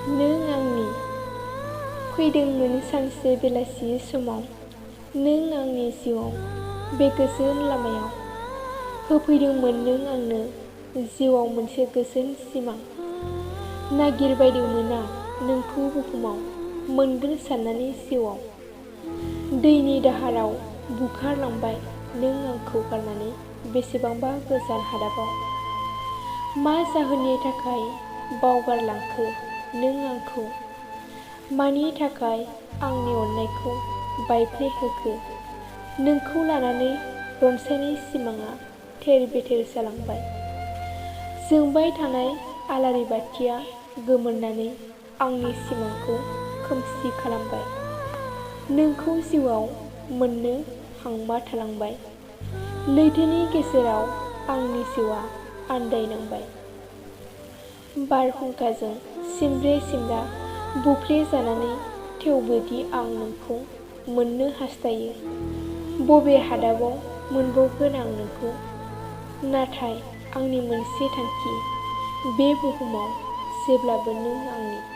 नों आंनि फैदोंमोन सानसे बेलासि समाव नों आंनि जिउआव बे गोजोन लामायाव होफैदोंमोन नों आंनो जिउआव मोनसे गोजोन सिमां नागिरबायदोंमोन आं नोंखौ बुहुमाव मोनगोन साननानै जिउआव दैनि दाहाराव बुखारलांबाय नों आंखौ गारनानै बेसेबांबा गोजान हादाबाव मा जाहोननि थाखाय बावगारलांखो नों आंखौ मानि थाखाय आंनि अननायखौ बायफ्लेहोखो नोंखौ लानानै रनसायनाय सिमाङा थेर बेथेर जालांबाय जोंबाय थानाय आलारि बाथिया गोमोरनानै आंनि सिमांखौ खोमसि खालामबाय नोंखौ जिउआव मोननो हांमा थालांबाय लैथोनि गेजेराव आंनि जिउआ आन्दायनांबाय बारहुंखाजों सिमब्रे सिमब्रा बुफ्ले जानानै थेवबोदि आं नोंखौ मोननो हास्थायो बबे हादाबाव मोनबावगोन आं नोंखौ नाथाय आंनि मोनसे थांखि बे बुहुमाव जेब्लाबो नों आंनि